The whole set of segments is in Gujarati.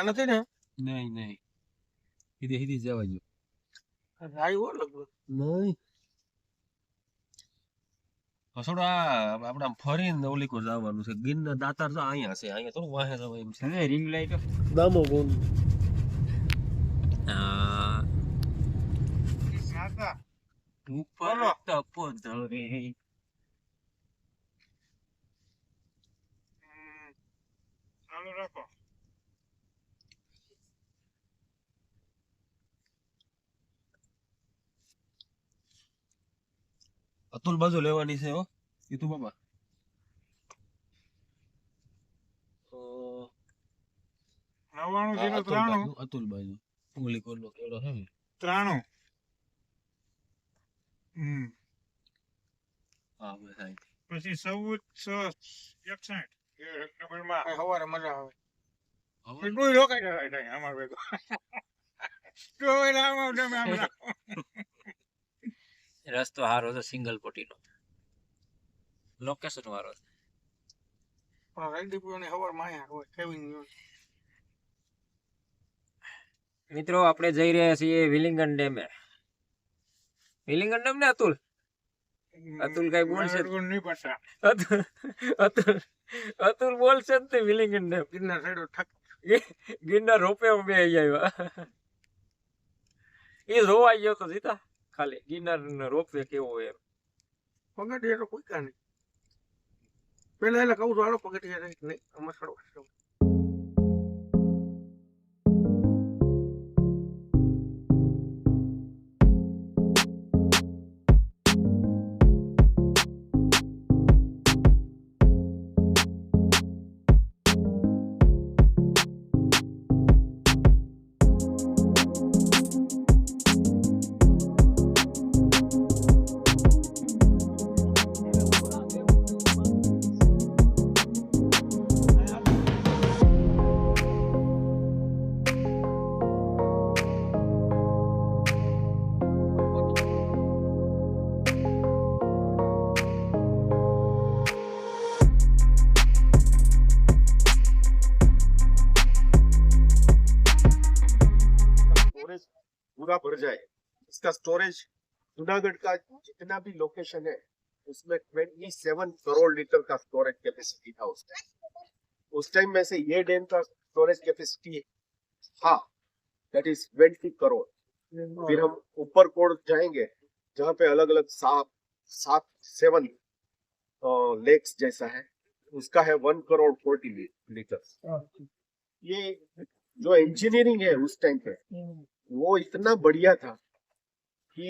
નથી ને? નહીં નહીં સીધી સીધી જવા જો આવ્યો લગભગ નહીં થોડું આપણે આમ ફરીને ઓલી કોર જવાનું છે ગિરના દાતાર તો અહીંયા છે અહીંયા થોડું વાહે જવાય એમ છે રિંગ લાઈટ દામો બોન સાતા ઉપર તપો ધરે ચાલુ રાખો અતુલ બાજુ લેવાની છે હો કીધું બાબા નવાણું જીરો ત્રાણું અતુલ બાજુ ઉંગલી કોરનો કેવડો છે ને ત્રાણું હા બસ આઈ પછી 1461 એક નંબરમાં સવારે મજા આવે. કેટલું રોકાઈ જાય અમાર ભેગો તો આમાં તમે આમ રાખો. રસ્તો હારો છે સિંગલ પોટીનો લોકેશન વાળો છે પણ રણદીપની સવાર માયા હોય કેવિંગ મિત્રો આપણે જઈ રહ્યા છીએ વિલિંગન ડેમે વિલિંગન ડેમ ને અતુલ કઈ બોલશે નહીં પડતા અતુલ બોલશે જ તે વિલિંગન ડેમ ગિરનાર સાઈડ ઠક ગિરનાર રોપે બે આવ્યા એ જોવાઈ ગયો તો સીતા ખાલી ગિરનાર રોપવે કેવો હોય એમ પગથિયા તો કોઈ કા નહીં. પેલા એટલે કહું છું હાલો પગથિયા નહીં અમારે ચડવા. पूरा भर जाए इसका स्टोरेज जूनागढ़ का जितना भी लोकेशन है उसमें 27 करोड़ लीटर का स्टोरेज कैपेसिटी था उस टाइम में से ये डैम का स्टोरेज कैपेसिटी था दैट इज 20 करोड़. फिर हम ऊपर कोड़ जाएंगे जहाँ पे अलग अलग 7 लेक्स जैसा है उसका है 1 करोड़ 40 लीटर. ये जो इंजीनियरिंग है उस टाइम पे वो इतना बढ़िया था कि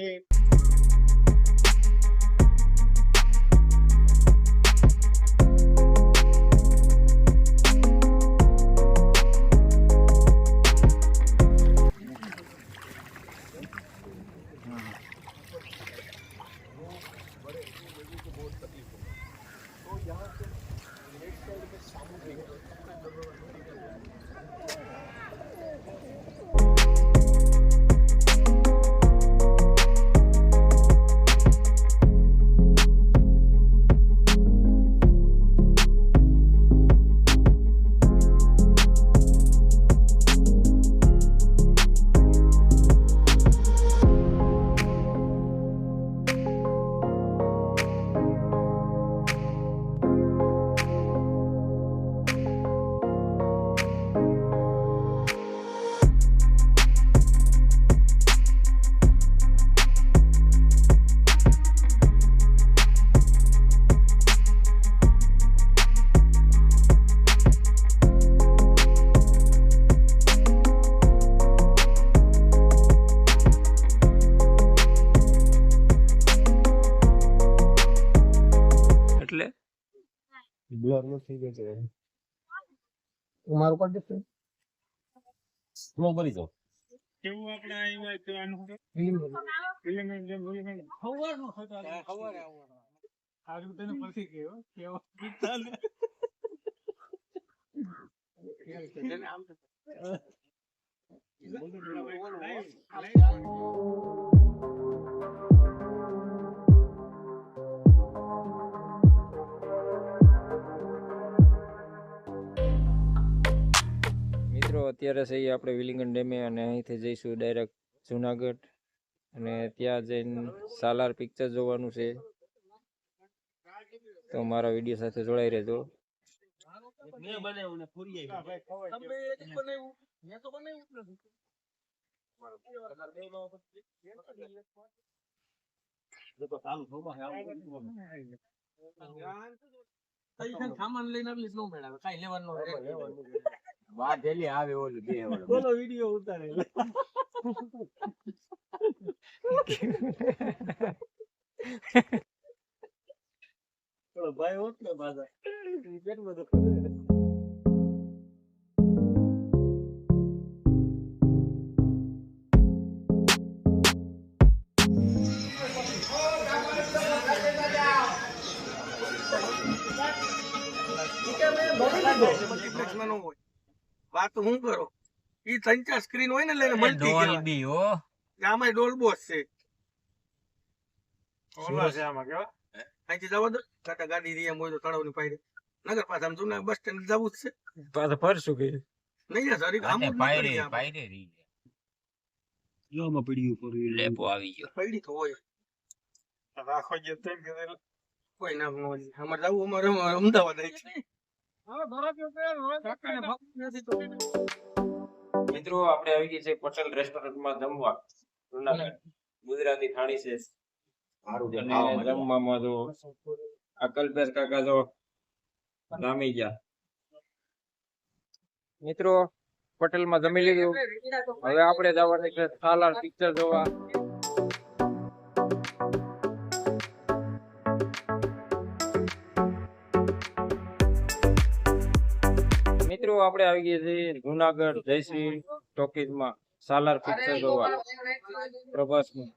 બ્લર નથી દેતો મારું પર જશે સ્લો કરી દો કેવું આપણે આવ્યા તો આનું ફિલિંગ જેમ બોલી ખવરનું હતા ખબર આગળ તને પછી કેવો કેવો ચાલે આમ અત્યારે છે ઈ આપણે વિલિંગન ડેમે અને અહીંથી જઈશું ડાયરેક્ટ જુનાગઢ અને ત્યાં જઈને સાલાર પિક્ચર જોવાનું છે. તો મારા વિડીયો સાથે જોડાઈ રહેજો. મેં બનાવ્યું ને પૂરી આવી. તમે એક બનાવ્યું મેં તો બનાવ્યું જ નથી. સામાન લઈને આવીશ નો મેળાવે કાઈ લેવાનું બોલો વિડીયો ઉતારે ભાઈ હોત ને પાછા પેટમાં તો મલ્ટીપ્લેક્સમાં ન હોય વાત હું કરો ઈ 3-4 સ્ક્રીન હોય ને એટલે મલ્ટી ડોલ્બી હો. આમાં ડોલ્બોસ છે ઓલા છે આમાં કેવા અહીંથી જવા દો કાકા ગાડી રી એમ હોય તો તળાવની પાયરે નગર પાછા આમ જૂના બસ સ્ટેન્ડ જવું જ છે પાછો ફરશું કે નહીં યાર સરી આમ જ પાયરે નીકળી પાયરે રી જોમાં પડ્યું પૂરી લેપો આવી ગયો. પડી તો હોય રાખો જે તેમ કે કોઈ નામ ન હોય અમારે જવું અમારે અમદાવાદ આવી છે હા ધોરા કે કાકાને ભાવ નથી તો મિત્રો આપણે આવી ગઈ છે પટેલ રેસ્ટોરન્ટમાં જમવા. જુનાગઢ ગુજરાતી થાળી છે. અને જમવામાં જો આ કલ્પેશ કાકા જો જામી ગયા. મિત્રો પટેલમાં જમી લીધું. હવે આપણે જવાનું છે સાલાર પિક્ચર જોવા. મિત્રો આપણે આવી ગયા છીએ જુનાગઢ જયશ્રી ટોકીઝમાં સાલાર પિક્ચર જોવા પ્રભાસનું.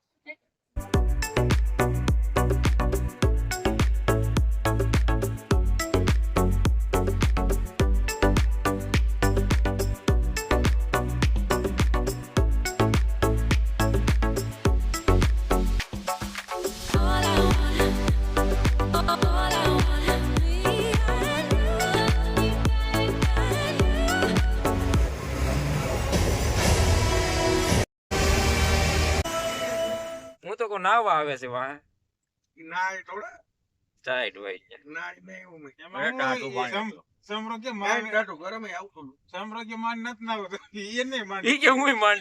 હું તો કોઈ નાવા આવે છે વાહ ના એ થોડા ચાઈડ હોય ના નહીં એવું મેં એમાં સમરો કે માન ટાટુ ગરમ આવતું સમરો કે માન નત ના એ નહીં માન ઈ કે હું માંડ